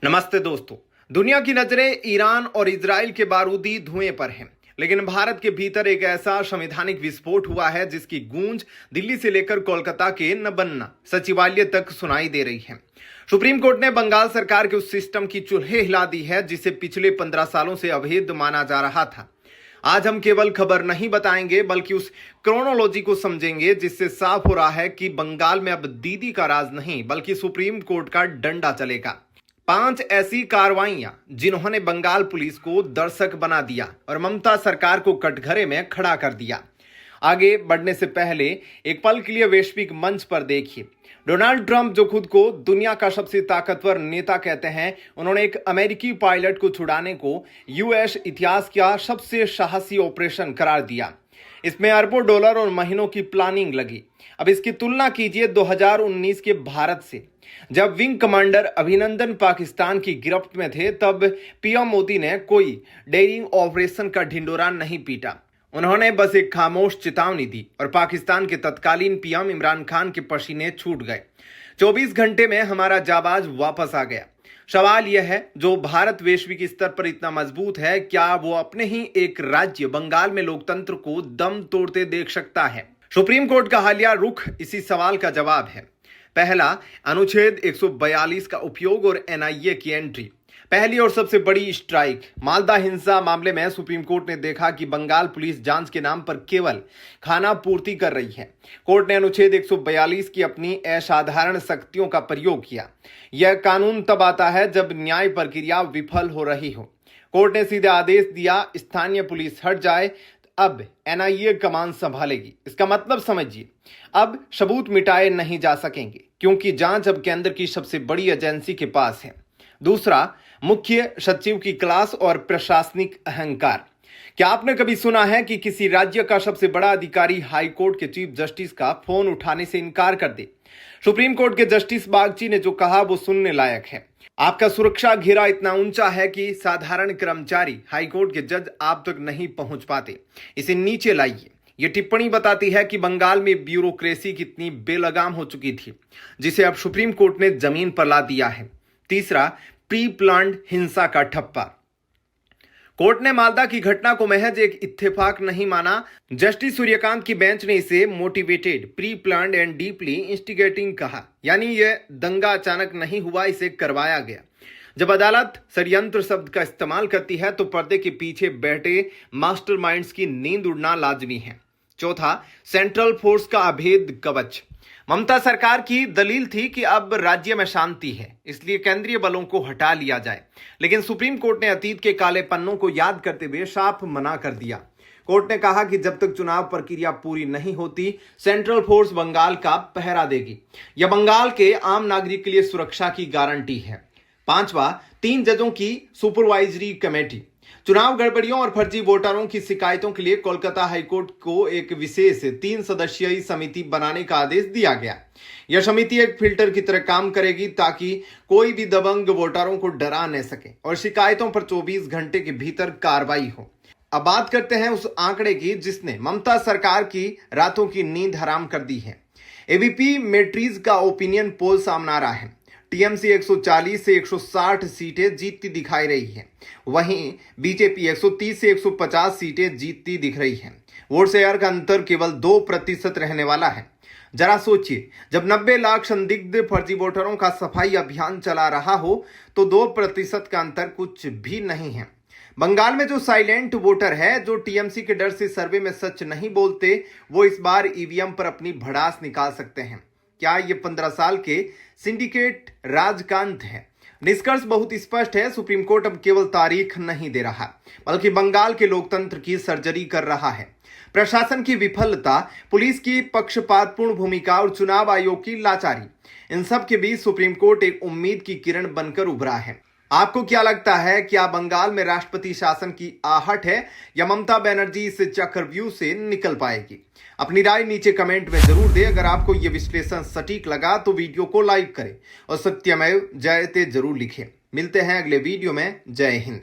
नमस्ते दोस्तों। दुनिया की नजरें ईरान और इजराइल के बारूदी धुएं पर हैं, लेकिन भारत के भीतर एक ऐसा संवैधानिक विस्फोट हुआ है जिसकी गूंज दिल्ली से लेकर कोलकाता के नबन्ना सचिवालय तक सुनाई दे रही है। सुप्रीम कोर्ट ने बंगाल सरकार के उस सिस्टम की चूल्हे हिला दी है जिसे पिछले 15 सालों से अवैध माना जा रहा था। आज हम केवल खबर नहीं बताएंगे बल्कि उस क्रोनोलॉजी को समझेंगे जिससे साफ हो रहा है कि बंगाल में अब दीदी का राज नहीं बल्कि सुप्रीम कोर्ट का डंडा चलेगा। 5 ऐसी कार्रवाइयां जिन्होंने बंगाल पुलिस को दर्शक बना दिया और ममता सरकार को कटघरे में खड़ा कर दिया। आगे बढ़ने से पहले एक पल के लिए वैश्विक मंच पर देखिए। डोनाल्ड ट्रंप, जो खुद को दुनिया का सबसे ताकतवर नेता कहते हैं, उन्होंने एक अमेरिकी पायलट को छुड़ाने को यूएस इतिहास का सबसे साहसी ऑपरेशन करार दिया। इसमें अरबों डॉलर और महीनों की प्लानिंग लगी। अब इसकी तुलना कीजिए 2019 के भारत से, जब विंग कमांडर अभिनंदन पाकिस्तान की गिरफ्त में थे। तब पीएम मोदी ने कोई डेयरिंग ऑपरेशन का ढिंडोरा नहीं पीटा। उन्होंने बस एक खामोश चेतावनी दी और पाकिस्तान के तत्कालीन पीएम इमरान खान के पसीने छूट गए। 24 घंटे में हमारा जाबाज वापस आ गया। सवाल यह है, जो भारत वैश्विक स्तर पर इतना मजबूत है, क्या वो अपने ही एक राज्य बंगाल में लोकतंत्र को दम तोड़ते देख सकता है? सुप्रीम कोर्ट का हालिया रुख इसी सवाल का जवाब है। पहला, अनुच्छेद 142 का उपयोग और एनआईए की एंट्री। पहली और सबसे बड़ी स्ट्राइक। मालदा हिंसा मामले में सुप्रीम कोर्ट ने देखा कि बंगाल पुलिस जांच के नाम पर केवल खाना पूर्ति कर रही है। कोर्ट ने अनुच्छेद 142 की अपनी असाधारण शक्तियों का प्रयोग किया। यह कानून तब आता है जब न्याय प्रक्रिया विफल हो रही हो। कोर्ट ने सीधे आदेश दिया, स्थानीय पुलिस हट जाए, अब एनआईए कमान संभालेगी। इसका मतलब समझिए, अब सबूत मिटाए नहीं जा सकेंगे क्योंकि जांच अब केंद्र की सबसे बड़ी एजेंसी के पास है। दूसरा, मुख्य सचिव की क्लास और प्रशासनिक अहंकार। क्या आपने कभी सुना है कि किसी राज्य का सबसे बड़ा अधिकारी हाई कोर्ट के चीफ जस्टिस का फोन उठाने से इनकार कर दे? सुप्रीम कोर्ट के जस्टिस बागची ने जो कहा वो सुनने लायक है। आपका सुरक्षा घेरा इतना ऊंचा है कि साधारण कर्मचारी, हाईकोर्ट के जज आप तक नहीं पहुंच पाते। इसे नीचे लाइए। यह टिप्पणी बताती है कि बंगाल में ब्यूरोक्रेसी कितनी बेलगाम हो चुकी थी, जिसे अब सुप्रीम कोर्ट ने जमीन पर ला दिया है। तीसरा, प्री प्लान्ड हिंसा का ठप्पा। कोर्ट ने मालदा की घटना को महज एक इत्तेफाक नहीं माना। जस्टिस सूर्यकांत की बेंच ने इसे motivated, pre planned and deeply instigating कहा। यानी यह दंगा अचानक नहीं हुआ, इसे करवाया गया। जब अदालत षड्यंत्र शब्द का इस्तेमाल करती है तो पर्दे के पीछे बैठे मास्टरमाइंड्स की नींद उड़ना लाजमी है। चौथा, सेंट्रल फोर्स का अभेद कवच। ममता सरकार की दलील थी कि अब राज्य में शांति है, इसलिए केंद्रीय बलों को हटा लिया जाए। लेकिन सुप्रीम कोर्ट ने अतीत के काले पन्नों को याद करते हुए साफ मना कर दिया। कोर्ट ने कहा कि जब तक चुनाव प्रक्रिया पूरी नहीं होती, सेंट्रल फोर्स बंगाल का पहरा देगी। यह बंगाल के आम नागरिक के लिए सुरक्षा की गारंटी है। पांचवा, 3 जजों की सुपरवाइजरी कमेटी। चुनाव गड़बड़ियों और फर्जी वोटरों की शिकायतों के लिए कोलकाता हाईकोर्ट को एक विशेष 3 सदस्यीय समिति बनाने का आदेश दिया गया। यह समिति एक फिल्टर की तरह काम करेगी ताकि कोई भी दबंग वोटरों को डरा न सके और शिकायतों पर 24 घंटे के भीतर कार्रवाई हो। अब बात करते हैं उस आंकड़े की जिसने ममता सरकार की रातों की नींद हराम कर दी है। एबीपी मैट्रिज का ओपिनियन पोल सामने आ रहा है। टीएमसी 140 से 160 सीटें जीतती दिखाई रही है, वहीं बीजेपी 130 से 150 सीटें जीतती दिख रही है। वोट शेयर का अंतर केवल 2% रहने वाला है। जरा सोचिए, जब 90 लाख संदिग्ध फर्जी वोटरों का सफाई अभियान चला रहा हो तो 2% का अंतर कुछ भी नहीं है। बंगाल में जो साइलेंट वोटर है, जो टीएमसी के डर से सर्वे में सच नहीं बोलते, वो इस बार ईवीएम पर अपनी भड़ास निकाल सकते हैं। क्या ये 15 साल के सिंडिकेट राज का अंत है? निष्कर्ष बहुत स्पष्ट है। सुप्रीम कोर्ट अब केवल तारीख नहीं दे रहा बल्कि बंगाल के लोकतंत्र की सर्जरी कर रहा है। प्रशासन की विफलता, पुलिस की पक्षपातपूर्ण भूमिका और चुनाव आयोग की लाचारी, इन सब के बीच सुप्रीम कोर्ट एक उम्मीद की किरण बनकर उभरा है। आपको क्या लगता है, क्या बंगाल में राष्ट्रपति शासन की आहट है या ममता बनर्जी इस चक्रव्यूह से निकल पाएगी? अपनी राय नीचे कमेंट में जरूर दें। अगर आपको यह विश्लेषण सटीक लगा तो वीडियो को लाइक करें और सत्यमेव जयते जरूर लिखें। मिलते हैं अगले वीडियो में। जय हिंद।